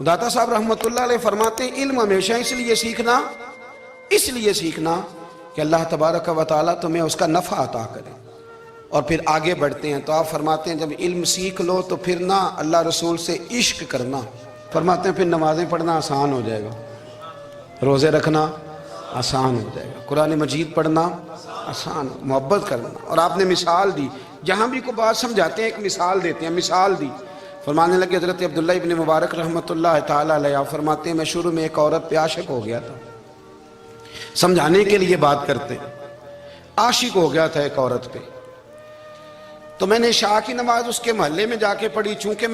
داتا صاحب رحمۃ اللہ علیہ فرماتے ہیں علم ہمیشہ اس لیے سیکھنا کہ اللہ تبارک و تعالیٰ تمہیں اس کا نفع عطا کرے، اور پھر آگے بڑھتے ہیں تو آپ فرماتے ہیں جب علم سیکھ لو تو پھر نہ اللہ رسول سے عشق کرنا، فرماتے ہیں پھر نمازیں پڑھنا آسان ہو جائے گا، روزے رکھنا آسان ہو جائے گا، قرآن مجید پڑھنا آسان، محبت کرنا۔ اور آپ نے مثال دی، جہاں بھی کوئی بات سمجھاتے ہیں ایک مثال دیتے ہیں، مثال دی، فرمانے لگے حضرت عبداللہ ابن مبارک رحمۃ اللہ تعالیٰ علیہ فرماتے ہیں میں شروع میں ایک عورت پہ عاشق ہو گیا تھا، سمجھانے کے لیے بات کرتے، عاشق ہو گیا تھا ایک عورت پہ، تو میں نے عشاء کی نماز اس کے محلے میں جا کے پڑھی، چونکہ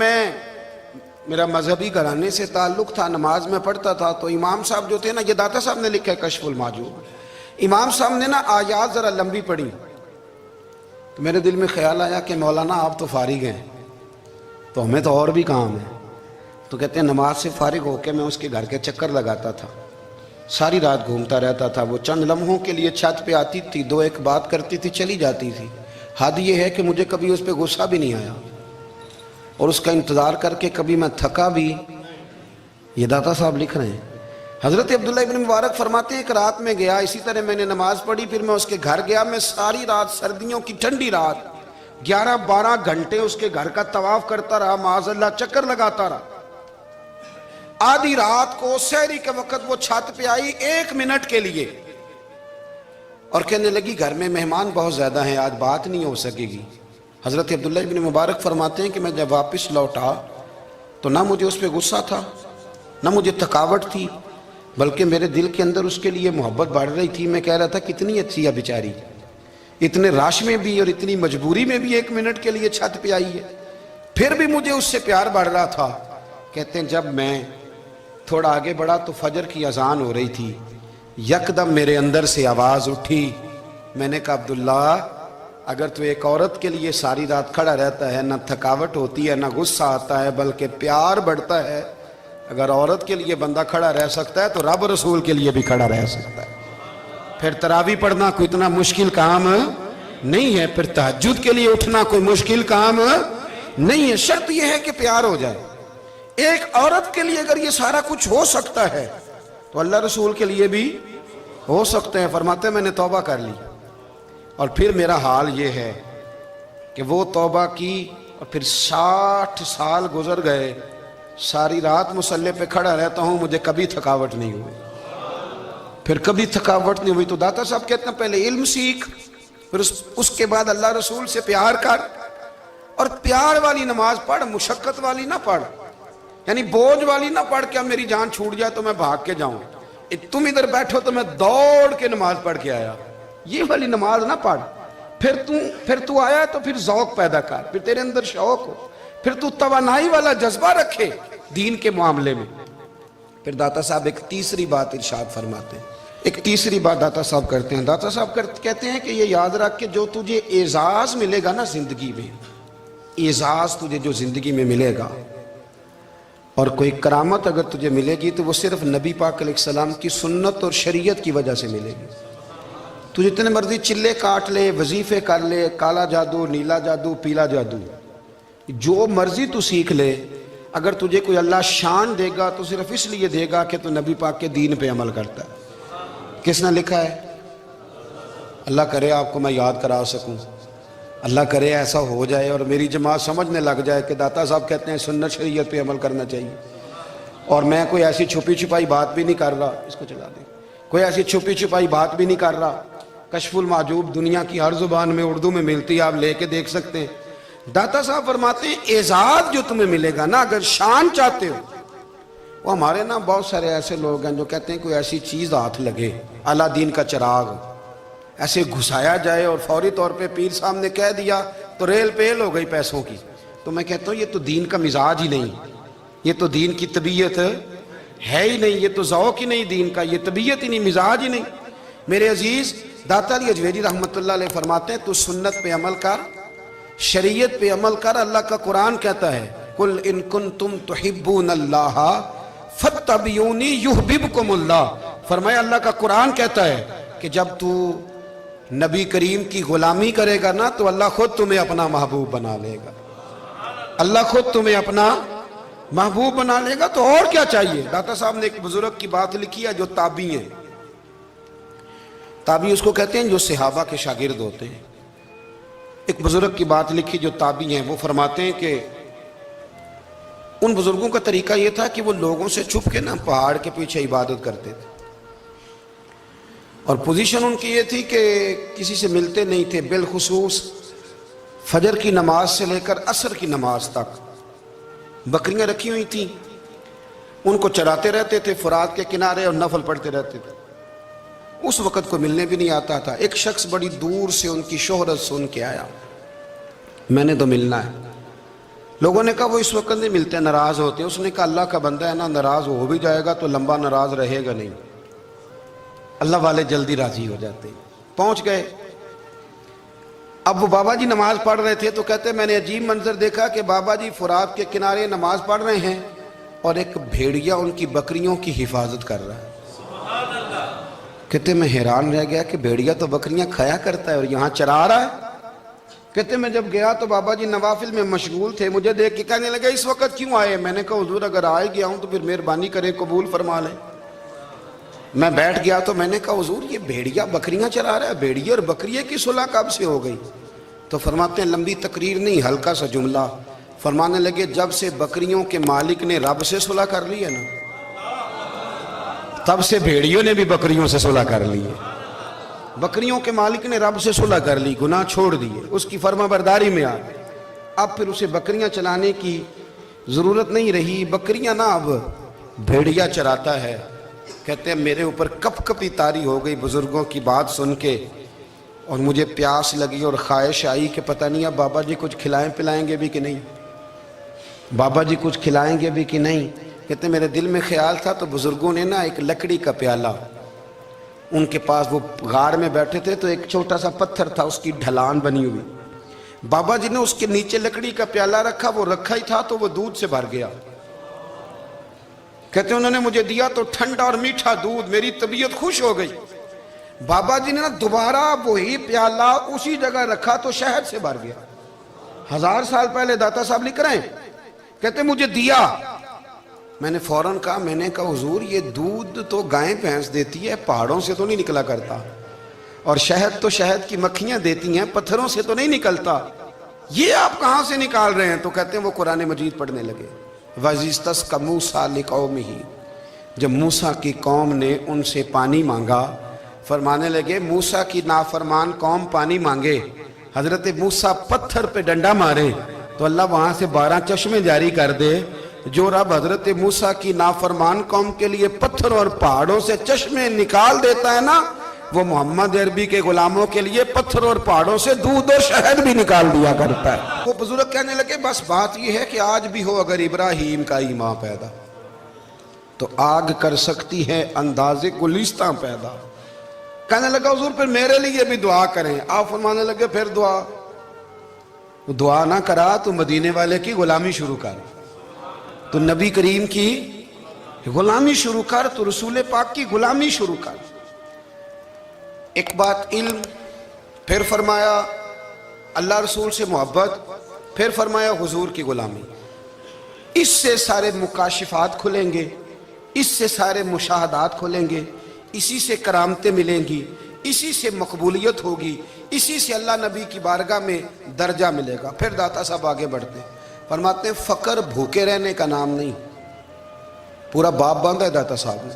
میرا مذہبی گھرانے سے تعلق تھا، نماز میں پڑھتا تھا، تو امام صاحب جو تھے نا، یہ داتا صاحب نے لکھا ہے کشف المحجوب، امام صاحب نے نا آیات ذرا لمبی پڑھی، تو میرے دل میں خیال آیا کہ مولانا آپ تو فارغ ہیں تو ہمیں تو اور بھی کام ہے، تو کہتے ہیں نماز سے فارغ ہو کے میں اس کے گھر کے چکر لگاتا تھا، ساری رات گھومتا رہتا تھا، وہ چند لمحوں کے لیے چھت پہ آتی تھی، دو ایک بات کرتی تھی، چلی جاتی تھی، حد یہ ہے کہ مجھے کبھی اس پہ غصہ بھی نہیں آیا، اور اس کا انتظار کر کے کبھی میں تھکا بھی۔ یہ داتا صاحب لکھ رہے ہیں، حضرت عبداللہ ابن مبارک فرماتے ہیں ایک رات میں گیا، اسی طرح میں نے نماز پڑھی، پھر میں اس کے گھر گیا، میں ساری رات، سردیوں کی ٹھنڈی رات 11-12 گھنٹے اس کے گھر کا طواف کرتا رہا، معاذ اللہ چکر لگاتا رہا، آدھی رات کو سحری کے وقت وہ چھت پہ آئی 1 منٹ کے لیے اور کہنے لگی گھر میں مہمان بہت زیادہ ہیں، آج بات نہیں ہو سکے گی۔ حضرت عبداللہ ابن مبارک فرماتے ہیں کہ میں جب واپس لوٹا تو نہ مجھے اس پہ غصہ تھا، نہ مجھے تھکاوٹ تھی، بلکہ میرے دل کے اندر اس کے لیے محبت بڑھ رہی تھی۔ میں کہہ رہا تھا کتنی اچھی ہے بیچاری، اتنے راش میں بھی اور اتنی مجبوری میں بھی 1 منٹ کے لیے چھت پہ آئی ہے، پھر بھی مجھے اس سے پیار بڑھ رہا تھا۔ کہتے ہیں جب میں تھوڑا آگے بڑھا تو فجر کی اذان ہو رہی تھی، یکدم میرے اندر سے آواز اٹھی، میں نے کہا عبداللہ اگر تو ایک عورت کے لیے ساری رات کھڑا رہتا ہے، نہ تھکاوٹ ہوتی ہے، نہ غصہ آتا ہے، بلکہ پیار بڑھتا ہے، اگر عورت کے لیے بندہ کھڑا رہ سکتا ہے تو رب رسول کے لیے بھی کھڑا رہ سکتا ہے۔ پھر تراویح پڑھنا کوئی اتنا مشکل کام نہیں ہے، پھر تہجد کے لیے اٹھنا کوئی مشکل کام نہیں ہے، شرط یہ ہے کہ پیار ہو جائے۔ ایک عورت کے لیے اگر یہ سارا کچھ ہو سکتا ہے تو اللہ رسول کے لیے بھی ہو سکتے ہیں۔ فرماتے ہیں میں نے توبہ کر لی، اور پھر میرا حال یہ ہے کہ وہ توبہ کی اور پھر 60 سال گزر گئے، ساری رات مصلی پہ کھڑا رہتا ہوں، مجھے کبھی تھکاوٹ نہیں ہوئی، پھر کبھی تھکاوٹ نہیں ہوئی۔ تو داتا صاحب کہتے ہیں پہلے علم سیکھ، پھر اس کے بعد اللہ رسول سے پیار کر، اور پیار والی نماز پڑھ، مشقت والی نہ پڑھ، یعنی بوجھ والی نہ پڑھ کہ اب میری جان چھوٹ جائے تو میں بھاگ کے جاؤں، تم ادھر بیٹھو تو میں دوڑ کے نماز پڑھ کے آیا، یہ والی نماز نہ پڑھ۔ پھر تو آیا تو پھر ذوق پیدا کر، پھر تیرے اندر شوق ہو، پھر تو توانائی والا جذبہ رکھے دین کے معاملے میں۔ پھر داتا صاحب ایک تیسری بات ارشاد فرماتے ہیں، ایک تیسری بات داتا صاحب کرتے ہیں، داتا صاحب کہتے ہیں کہ یہ یاد رکھ کہ جو تجھے اعزاز ملے گا نا زندگی میں، اعزاز تجھے جو زندگی میں ملے گا، اور کوئی کرامت اگر تجھے ملے گی تو وہ صرف نبی پاک علیہ السلام کی سنت اور شریعت کی وجہ سے ملے گی۔ تو جتنے مرضی چلے کاٹ لے، وظیفے کر لے، کالا جادو، نیلا جادو، پیلا جادو، جو مرضی تو سیکھ لے، اگر تجھے کوئی اللہ شان دے گا تو صرف اس لیے دے گا کہ تو نبی پاک کے دین پہ عمل کرتا ہے۔ کس نے لکھا ہے؟ اللہ کرے آپ کو میں یاد کرا سکوں، اللہ کرے ایسا ہو جائے اور میری جماعت سمجھنے لگ جائے کہ داتا صاحب کہتے ہیں سنت شریعت پہ عمل کرنا چاہیے، اور میں کوئی ایسی چھپی چھپائی بات بھی نہیں کر رہا، اس کو چلا دیں، کوئی ایسی چھپی چھپائی بات بھی نہیں کر رہا۔ کشف المحجوب دنیا کی ہر زبان میں اردو میں ملتی ہے، آپ لے کے دیکھ سکتے ہیں۔ داتا صاحب فرماتے ہیں اعزاز جو تمہیں ملے گا نا، اگر شان چاہتے ہو، وہ ہمارے نا بہت سارے ایسے لوگ ہیں جو کہتے ہیں کوئی ایسی چیز ہاتھ لگے، اعلیٰ دین کا چراغ ایسے گھسایا جائے اور فوری طور پہ پیر صاحب نے کہہ دیا تو ریل پیل ہو گئی پیسوں کی، تو میں کہتا ہوں یہ تو دین کا مزاج ہی نہیں، یہ تو دین کی طبیعت ہے ہی نہیں، یہ تو ذوق ہی نہیں دین کا، یہ طبیعت ہی نہیں، مزاج ہی نہیں۔ میرے عزیز داتا علی اجویری رحمۃ اللہ علیہ فرماتے ہیں تو سنت پہ عمل کر، شریعت پہ عمل کر۔ اللہ کا قرآن کہتا ہے قُلْ إِن كُنْتُمْ تُحِبُّونَ اللَّهَ فَاتَّبِعُونِي يُحْبِبْكُمُ اللَّهُ۔ فرمایا اللہ کا قرآن کہتا ہے کہ جب تو نبی کریم کی غلامی کرے گا نا تو اللہ خود تمہیں اپنا محبوب بنا لے گا، اللہ خود تمہیں اپنا محبوب بنا لے گا تو اور کیا چاہیے. داتا صاحب نے ایک بزرگ کی بات لکھی ہے جو تابعی ہیں. تابعی اس کو کہتے ہیں جو صحابہ کے شاگرد ہوتے ہیں. ایک بزرگ کی بات لکھی جو تابعی ہیں. وہ فرماتے ہیں کہ ان بزرگوں کا طریقہ یہ تھا کہ وہ لوگوں سے چھپ کے نا پہاڑ کے پیچھے عبادت کرتے تھے. اور پوزیشن ان کی یہ تھی کہ کسی سے ملتے نہیں تھے. بالخصوص فجر کی نماز سے لے کر عصر کی نماز تک بکریاں رکھی ہوئی تھیں. ان کو چراتے رہتے تھے فرات کے کنارے اور نفل پڑھتے رہتے تھے. اس وقت کو ملنے بھی نہیں آتا تھا. ایک شخص بڑی دور سے ان کی شہرت سن کے آیا, میں نے تو ملنا ہے. لوگوں نے کہا وہ اس وقت نہیں ملتے, ناراض ہوتے. اس نے کہا اللہ کا بندہ ہے نا, ناراض ہو بھی جائے گا تو لمبا ناراض رہے گا نہیں. اللہ والے جلدی راضی ہو جاتے ہیں. پہنچ گئے. اب وہ بابا جی نماز پڑھ رہے تھے تو کہتے میں نے عجیب منظر دیکھا کہ بابا جی فرات کے کنارے نماز پڑھ رہے ہیں اور ایک بھیڑیا ان کی بکریوں کی حفاظت کر رہا ہے. کہتے میں حیران رہ گیا کہ بھیڑیا تو بکریاں کھایا کرتا ہے اور یہاں چرا رہا ہے. کہتے میں جب گیا تو بابا جی نوافل میں مشغول تھے. مجھے دیکھ کے کہنے لگا اس وقت کیوں آئے؟ میں نے کہا حضور اگر آئے گیا ہوں تو پھر مہربانی کریں قبول فرما لیں. میں بیٹھ گیا تو میں نے کہا حضور یہ بھیڑیا بکریاں چرا رہا ہے, بھیڑیا اور بکریے کی صلح کب سے ہو گئی؟ تو فرماتے ہیں لمبی تقریر نہیں, ہلکا سا جملہ. فرمانے لگے جب سے بکریوں کے مالک نے رب سے صلح کر لی ہے نا, تب سے بھیڑیوں نے بھی بکریوں سے صلح کر لی ہے. بکریوں کے مالک نے رب سے صلح کر لی, گناہ چھوڑ دیے, اس کی فرما برداری میں آ گئے. اب پھر اسے بکریاں چلانے کی ضرورت نہیں رہی. بکریاں نہ اب بھیڑیا چراتا ہے. کہتے ہیں میرے اوپر کپ کپی طاری ہو گئی بزرگوں کی بات سن کے, اور مجھے پیاس لگی اور خواہش آئی کہ پتہ نہیں اب بابا جی کچھ کھلائیں پلائیں گے بھی کہ نہیں, بابا جی کچھ کھلائیں گے بھی کہ نہیں. کہتے میرے دل میں خیال تھا تو بزرگوں نے نا ایک لکڑی کا پیالہ, ان کے پاس وہ غار میں بیٹھے تھے تو ایک چھوٹا سا پتھر تھا, اس کی ڈھلان بنی ہوئی. بابا جی نے اس کے نیچے لکڑی کا پیالہ رکھا, وہ رکھا ہی تھا تو وہ دودھ سے بھر گیا. کہتے انہوں نے مجھے دیا تو ٹھنڈا اور میٹھا دودھ, میری طبیعت خوش ہو گئی. بابا جی نے نا دوبارہ وہی پیالہ اسی جگہ رکھا تو شہد سے بھر گیا. 1000 سال پہلے داتا صاحب لکھ رہے ہیں. کہتے مجھے دیا. میں نے فوراً کہا, میں نے کہا حضور یہ دودھ تو گائیں بھینس دیتی ہے, پہاڑوں سے تو نہیں نکلا کرتا, اور شہد تو شہد کی مکھیاں دیتی ہیں, پتھروں سے تو نہیں نکلتا, یہ آپ کہاں سے نکال رہے ہیں؟ تو کہتے ہیں وہ قرآن مجید پڑھنے لگے. وَإِذِ اسْتَسْقَىٰ مُوسَىٰ لِقَوْمِهِ, جب موسیٰ کی قوم نے ان سے پانی مانگا, فرمانے لگے موسیٰ کی نافرمان قوم پانی مانگے, حضرت موسیٰ پتھر پہ ڈنڈا مارے تو اللہ وہاں سے 12 چشمے جاری کر دے. جو رب حضرت موسیٰ کی نافرمان قوم کے لیے پتھر اور پہاڑوں سے چشمے نکال دیتا ہے نا, وہ محمد عربی کے غلاموں کے لیے پتھر اور پہاڑوں سے دودھ اور شہد بھی نکال دیا کرتا ہے. وہ بزرگ کہنے لگے بس بات یہ ہے کہ آج بھی ہو اگر ابراہیم کا ایمان پیدا تو آگ کر سکتی ہے انداز گلستاں پیدا. کہنے لگا حضور پھر میرے لیے بھی دعا کریں. آپ فرمانے لگے پھر دعا نہ کرا تو مدینے والے کی غلامی شروع کر, تو نبی کریم کی غلامی شروع کر, تو رسول پاک کی غلامی شروع کر. ایک بات علم, پھر فرمایا اللہ رسول سے محبت, پھر فرمایا حضور کی غلامی. اس سے سارے مکاشفات کھلیں گے, اس سے سارے مشاہدات کھلیں گے, اسی سے کرامتیں ملیں گی, اسی سے مقبولیت ہوگی, اسی سے اللہ نبی کی بارگاہ میں درجہ ملے گا. پھر داتا صاحب آگے بڑھتے فرماتے ہیں فقر بھوکے رہنے کا نام نہیں. پورا باب باندھا ہے داتا صاحب نے.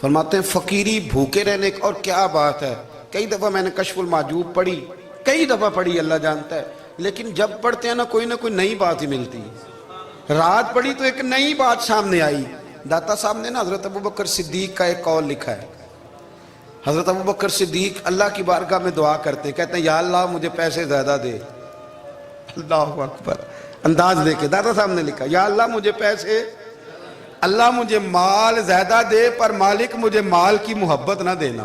فرماتے ہیں فقیری بھوکے رہنے کا, اور کیا بات ہے. کئی دفعہ میں نے کشف المحجوب پڑھی, کئی دفعہ پڑھی, اللہ جانتا ہے, لیکن جب پڑھتے ہیں نا کوئی نئی بات ہی ملتی ہے. رات پڑھی تو ایک نئی بات سامنے آئی. داتا صاحب نے نا حضرت ابوبکر صدیق کا ایک قول لکھا ہے. حضرت ابوبکر صدیق اللہ کی بارگاہ میں دعا کرتے ہیں, کہتے ہیں یا اللہ مجھے پیسے زیادہ دے. اللہ اکبر, انداز لے کے داتا صاحب نے لکھا یا اللہ مجھے پیسے, اللہ مجھے مال زیادہ دے پر مالک مجھے مال کی محبت نہ دینا.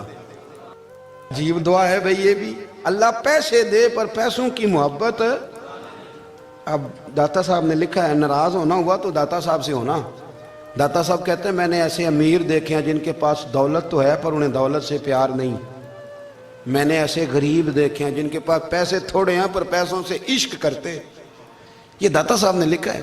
عجیب دعا ہے بھئی یہ بھی, اللہ پیسے دے پر پیسوں کی محبت. اب داتا صاحب نے لکھا ہے ناراض ہونا ہوا تو داتا صاحب سے ہونا. داتا صاحب کہتے ہیں میں نے ایسے امیر دیکھے ہیں جن کے پاس دولت تو ہے پر انہیں دولت سے پیار نہیں. میں نے ایسے غریب دیکھے ہیں جن کے پاس پیسے تھوڑے ہیں پر پیسوں سے عشق کرتے. یہ داتا صاحب نے لکھا ہے.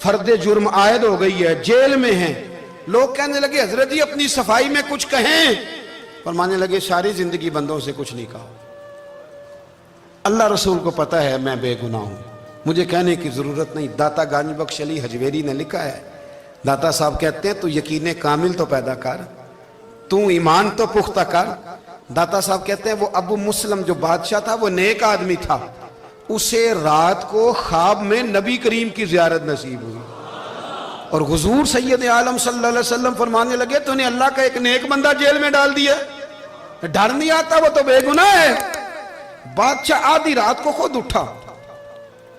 فرد جرم عائد ہو گئی ہے، جیل میں ہیں. لوگ کہنے لگے حضرت جی اپنی صفائی میں کچھ کہیں. فرمانے لگے ساری زندگی بندوں سے کچھ نہیں کہا. اللہ رسول کو پتا ہے میں بے گناہ ہوں، مجھے کہنے کی ضرورت نہیں. داتا گنج بخش علی حجویری نے لکھا ہے، داتا صاحب کہتے ہیں تو یقین کامل تو پیدا کر، تو ایمان تو پختہ کر. داتا صاحب کہتے ہیں وہ ابو مسلم جو بادشاہ تھا وہ نیک آدمی تھا، اسے رات کو خواب میں نبی کریم کی زیارت نصیب ہوئی اور حضور سید عالم صلی اللہ علیہ وسلم فرمانے لگے تو نے اللہ کا ایک نیک بندہ جیل میں ڈال دیا. ڈر نہیں آتا، وہ تو بے گناہ ہے. بادشاہ آدھی رات کو خود اٹھا.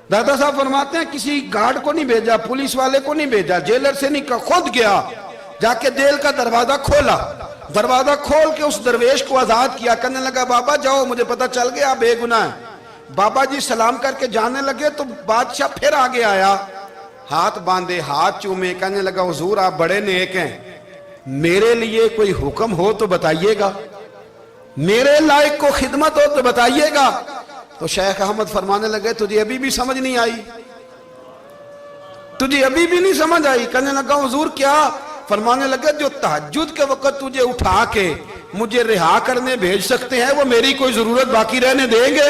دادا صاحب فرماتے ہیں کسی گارڈ کو نہیں بھیجا، پولیس والے کو نہیں بھیجا، جیلر سے نہیں کہا، خود گیا، جا کے جیل کا دروازہ کھولا. دروازہ کھول کے اس درویش کو آزاد کیا. کہنے لگا بابا جاؤ، مجھے پتا چل گیا آپ بے گناہ ہیں. بابا جی سلام کر کے جانے لگے تو بادشاہ پھر آگے آیا، ہاتھ باندھے، ہاتھ چومے. کہنے لگا حضور آپ بڑے نیک ہیں، میرے لیے کوئی حکم ہو تو بتائیے گا، میرے لائق کو خدمت ہو تو بتائیے گا. تو شیخ احمد فرمانے لگے تجھے ابھی بھی سمجھ نہیں آئی، تجھے ابھی بھی نہیں سمجھ آئی. کہنے لگا حضور کیا؟ فرمانے لگے جو تہجد کے وقت تجھے اٹھا کے مجھے رہا کرنے بھیج سکتے ہیں وہ میری کوئی ضرورت باقی رہنے دیں گے؟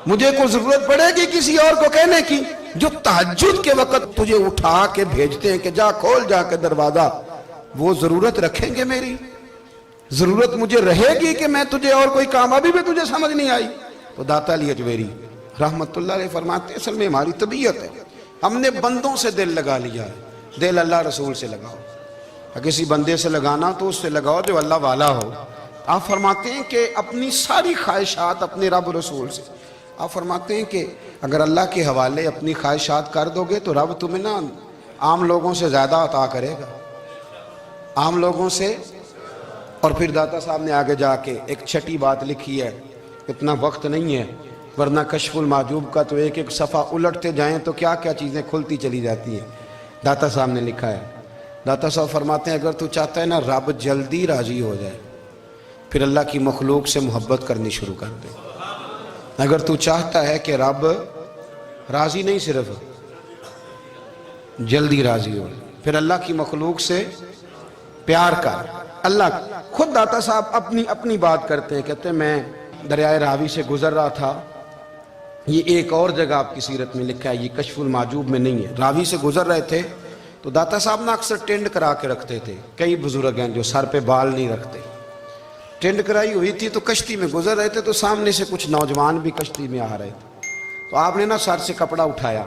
مجھے کوئی ضرورت پڑے گی کسی اور کو کہنے کی؟ جو تہجد کے وقت تجھے اٹھا کے بھیجتے ہیں کہ جا کھول جا کے دروازہ، وہ ضرورت رکھیں گے میری؟ ضرورت مجھے رہے گی کہ میں تجھے اور کوئی کام؟ ابھی بھی تجھے سمجھ نہیں آئی؟ تو داتا علی حجویری رحمت اللہ علیہ فرماتے ہیں اصل میں ہماری طبیعت ہے، ہم نے بندوں سے دل لگا لیا ہے. دل اللہ رسول سے لگاؤ، کسی بندے سے لگانا تو اس سے لگاؤ جو اللہ والا ہو. آپ فرماتے ہیں کہ اپنی ساری خواہشات اپنے رب رسول سے، آپ فرماتے ہیں کہ اگر اللہ کے حوالے اپنی خواہشات کر دو گے تو رب تمہیں نا عام لوگوں سے زیادہ عطا کرے گا، عام لوگوں سے. اور پھر داتا صاحب نے آگے جا کے ایک چھٹی بات لکھی ہے، اتنا وقت نہیں ہے ورنہ کشف المحجوب کا تو ایک ایک صفحہ الٹتے جائیں تو کیا کیا چیزیں کھلتی چلی جاتی ہیں. داتا صاحب نے لکھا ہے، داتا صاحب فرماتے ہیں اگر تو چاہتا ہے نا رب جلدی راضی ہو جائے پھر اللہ کی مخلوق سے محبت کرنی شروع کر دے. اگر تو چاہتا ہے کہ رب راضی نہیں صرف جلدی راضی ہو پھر اللہ کی مخلوق سے پیار کر. اللہ خود داتا صاحب اپنی بات کرتے ہیں، کہتے ہیں میں دریائے راوی سے گزر رہا تھا، یہ ایک اور جگہ آپ کی سیرت میں لکھا ہے، یہ کشف المحجوب میں نہیں ہے. راوی سے گزر رہے تھے تو داتا صاحب نے اکثر ٹینڈ کرا کے رکھتے تھے. کئی بزرگ ہیں جو سر پہ بال نہیں رکھتے، ٹینڈ کرائی ہوئی تھی تو کشتی میں گزر رہے تھے تو سامنے سے کچھ نوجوان بھی کشتی میں آ رہے تھے. تو آپ نے نا سر سے کپڑا اٹھایا،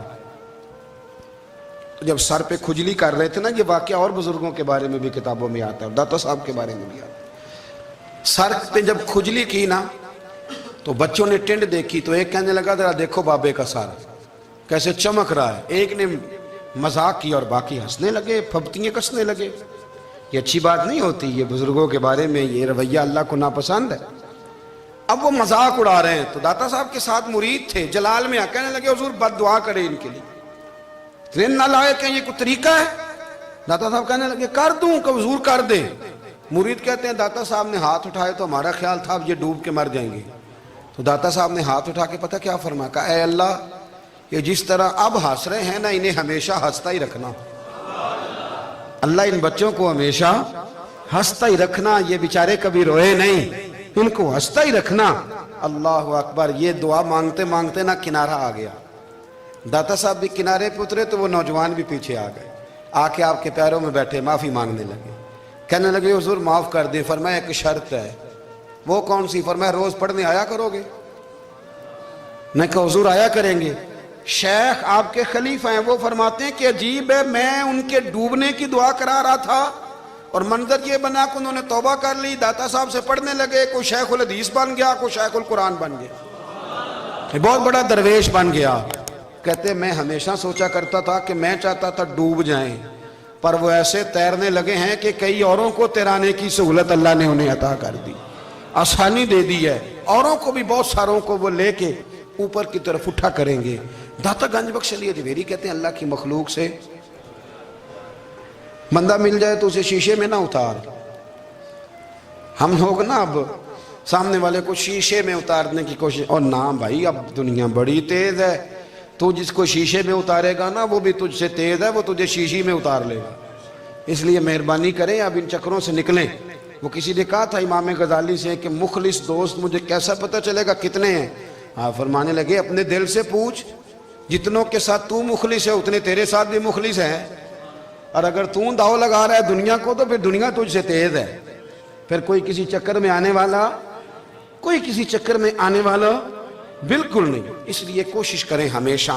تو جب سر پہ کھجلی کر رہے تھے نا، یہ واقعہ اور بزرگوں کے بارے میں بھی کتابوں میں آتا ہے، داتا صاحب کے بارے میں بھی آتا ہے. سر پہ جب کھجلی کی نا تو بچوں نے ٹینڈ دیکھی تو ایک کہنے لگا ذرا دیکھو بابے کا سر کیسے چمک رہا ہے. ایک نے مذاق کی اور باقی ہنسنے لگے، پھپتیاں کسنے لگے. یہ اچھی بات نہیں ہوتی، یہ بزرگوں کے بارے میں یہ رویہ اللہ کو ناپسند ہے. اب وہ مذاق اڑا رہے ہیں تو داتا صاحب کے ساتھ مرید تھے جلال میں کہنے لگے حضور بد دعا کرے ان کے لیے، اتنے نالائق ہیں، یہ کوئی طریقہ ہے؟ داتا صاحب کہنے لگے کر دوں کہ حضور کر دے. مرید کہتے ہیں داتا صاحب نے ہاتھ اٹھائے تو ہمارا خیال تھا اب یہ ڈوب کے مر جائیں گے. تو داتا صاحب نے ہاتھ اٹھا کے پتہ کیا فرمایا؟ کہا اے اللہ یہ جس طرح اب ہنس رہے ہیں نا انہیں ہمیشہ ہنستا ہی رکھنا. اللہ ان بچوں کو ہمیشہ ہنستا ہی رکھنا، یہ بیچارے کبھی روئے نہیں، ان کو ہنستا ہی رکھنا. اللہ اکبر. یہ دعا مانگتے مانگتے نا کنارہ آ گیا. داتا صاحب بھی کنارے پہ اترے تو وہ نوجوان بھی پیچھے آ گئے، آ کے آپ کے پیروں میں بیٹھے معافی مانگنے لگے. کہنے لگے حضور معاف کر دیں. فرمایا ایک شرط ہے. وہ کون سی؟ فرمایا روز پڑھنے آیا کرو گے؟ میں کہا حضور آیا کریں گے. شیخ آپ کے خلیفہ ہیں، وہ فرماتے ہیں کہ عجیب ہے میں ان کے ڈوبنے کی دعا کرا رہا تھا اور منظر یہ بنا کہ انہوں نے توبہ کر لی، داتا صاحب سے پڑھنے لگے، کوئی شیخ الحدیث بن گیا، کوئی شیخ القرآن بن گیا، بہت بڑا درویش بن گیا. کہتے میں ہمیشہ سوچا کرتا تھا کہ میں چاہتا تھا ڈوب جائیں، پر وہ ایسے تیرنے لگے ہیں کہ کئی اوروں کو تیرانے کی سہولت اللہ نے انہیں عطا کر دی، آسانی دے دی ہے. اوروں کو بھی بہت ساروں کو وہ لے کے اوپر کی طرف اٹھا کریں گے. داتا گنج بخش علی حجویری کہتے ہیں اللہ کی مخلوق سے بندہ مل جائے تو اسے شیشے میں نہ اتار. ہم لوگ نا اب سامنے والے کو شیشے میں اتارنے کی کوشش، اور نہ بھائی اب دنیا بڑی تیز ہے، تو جس کو شیشے میں اتارے گا نا وہ بھی تجھ سے تیز ہے، وہ تجھے شیشی میں اتار لے گا۔ اس لیے مہربانی کریں اب ان چکروں سے نکلیں۔ وہ کسی نے کہا تھا امام غزالی سے کہ مخلص دوست مجھے کیسا پتہ چلے گا کتنے ہیں؟ فرمانے لگے اپنے دل سے پوچھ، جتنوں کے ساتھ تو مخلص ہے اتنے تیرے ساتھ بھی مخلص ہیں، اور اگر تو داؤ لگا رہا ہے دنیا کو تو پھر دنیا تجھ سے تیز ہے۔ پھر کوئی کسی چکر میں آنے والا بالکل نہیں۔ اس لیے کوشش کریں ہمیشہ۔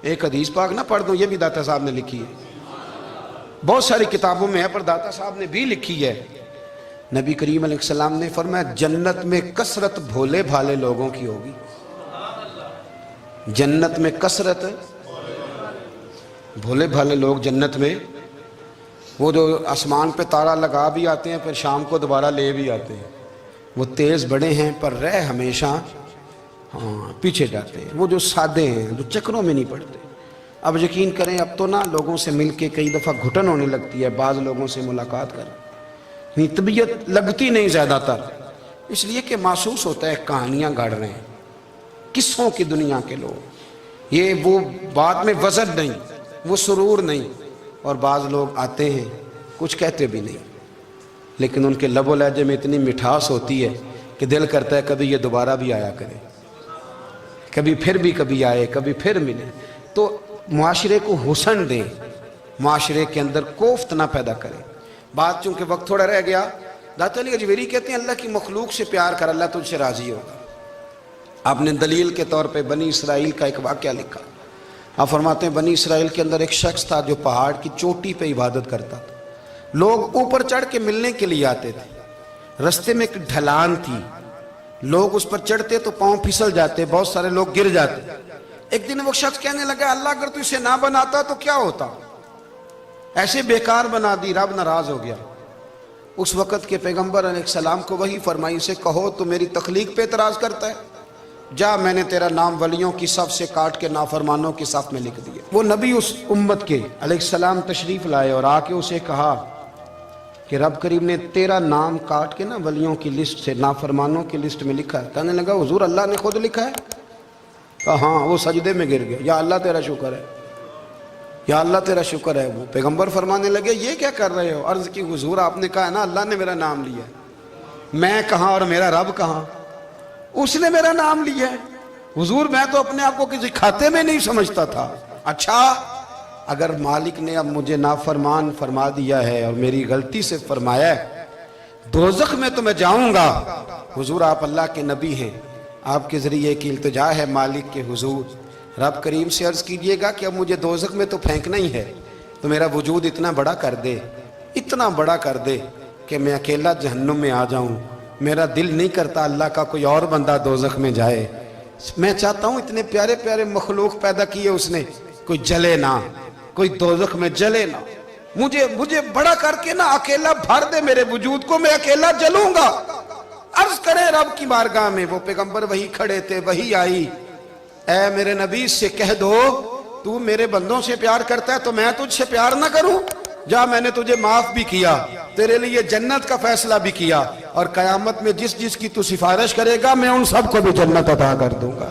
ایک حدیث پاک نہ پڑھ دوں، یہ بھی داتا صاحب نے لکھی ہے، بہت ساری کتابوں میں ہے پر داتا صاحب نے بھی لکھی ہے۔ نبی کریم علیہ السلام نے فرمایا جنت میں کثرت بھولے بھالے لوگوں کی ہوگی۔ جنت میں کثرت بھولے بھالے لوگ جنت میں، وہ جو آسمان پہ تارا لگا بھی آتے ہیں پھر شام کو دوبارہ لے بھی آتے ہیں، وہ تیز بڑے ہیں پر رہ ہمیشہ پیچھے جاتے ہیں۔ وہ جو سادے ہیں، جو چکروں میں نہیں پڑتے۔ اب یقین کریں اب تو نا لوگوں سے مل کے کئی دفعہ گھٹن ہونے لگتی ہے، بعض لوگوں سے ملاقات کر طبیعت لگتی نہیں زیادہ تر، اس لیے کہ محسوس ہوتا ہے کہانیاں گاڑ رہے ہیں، قصوں کی دنیا کے لوگ، یہ وہ بات میں وزن نہیں، وہ سرور نہیں۔ اور بعض لوگ آتے ہیں کچھ کہتے بھی نہیں، لیکن ان کے لب و لہجے میں اتنی مٹھاس ہوتی ہے کہ دل کرتا ہے کبھی یہ دوبارہ بھی آیا کرے، کبھی آئے، کبھی پھر ملے۔ تو معاشرے کو حسن دیں، معاشرے کے اندر کوفت نہ پیدا کریں۔ بات چونکہ وقت تھوڑا رہ گیا، داتا علی اجویری کہتے ہیں اللہ کی مخلوق سے پیار کر، اللہ تجھ سے راضی ہوگا۔ آپ نے دلیل کے طور پہ بنی اسرائیل کا ایک واقعہ لکھا۔ آپ فرماتے ہیں بنی اسرائیل کے اندر ایک شخص تھا جو پہاڑ کی چوٹی پہ عبادت کرتا تھا، لوگ اوپر چڑھ کے ملنے کے لیے آتے تھے، رستے میں ایک ڈھلان تھی، لوگ اس پر چڑھتے تو پاؤں پھسل جاتے، بہت سارے لوگ گر جاتے۔ ایک دن وہ شخص کہنے لگا اللہ اگر تو اسے نہ بناتا تو کیا ہوتا، ایسے بیکار بنا دی، رب ناراض ہو گیا۔ اس وقت کے پیغمبر علیہ السلام کو وہی فرمائی اسے کہو تو میری تخلیق پہ اعتراض کرتا ہے، جا میں نے تیرا نام ولیوں کی صف سے کاٹ کے نافرمانوں کی صف میں لکھ دیا۔ وہ نبی اس امت کے علیہ السلام تشریف لائے اور آ کے اسے کہا کہ رب کریم نے تیرا نام کاٹ کے نا ولیوں کی لسٹ سے نافرمانوں کی لسٹ میں لکھا ہے۔ کہنے لگا حضور اللہ نے خود لکھا ہے؟ کہا ہاں۔ وہ سجدے میں گر گیا، یا اللہ تیرا شکر ہے، یا اللہ تیرا شکر ہے۔ وہ پیغمبر فرمانے لگے یہ کیا کر رہے ہو؟ عرض کی حضور آپ نے کہا ہے نا اللہ نے میرا نام لیا ہے، میں کہاں اور میرا رب کہاں؟ اس نے میرا نام لیا ہے حضور، میں تو اپنے آپ کو کسی کھاتے میں نہیں سمجھتا تھا۔ اچھا اگر مالک نے اب مجھے نافرمان فرما دیا ہے اور میری غلطی سے فرمایا ہے دوزخ میں تو میں جاؤں گا۔ حضور آپ اللہ کے نبی ہیں، آپ کے ذریعے کی التجا ہے مالک کے حضور، رب کریم سے عرض کیجئے گا کہ اب مجھے دوزخ میں تو پھینکنا ہی ہے، تو میرا وجود اتنا بڑا کر دے، اتنا بڑا کر دے کہ میں اکیلا جہنم میں آ جاؤں۔ میرا دل نہیں کرتا اللہ کا کوئی اور بندہ دوزخ میں جائے، میں چاہتا ہوں اتنے پیارے پیارے مخلوق پیدا کیے اس نے، کوئی جلے نہ، کوئی دوزخ میں جلے نہ، مجھے بڑا کر کے نہ اکیلا بھر دے میرے وجود کو، میں اکیلا جلوں گا۔ عرض کرے رب کی بارگاہ میں، وہ پیغمبر وہی کھڑے تھے، وہی آئی، اے میرے نبی سے کہہ دو تو میرے بندوں سے پیار کرتا ہے تو میں تجھ سے پیار نہ کروں؟ جا میں نے تجھے معاف بھی کیا، تیرے لیے جنت کا فیصلہ بھی کیا، اور قیامت میں جس جس کی تو سفارش کرے گا میں ان سب کو بھی جنت عطا کر دوں گا۔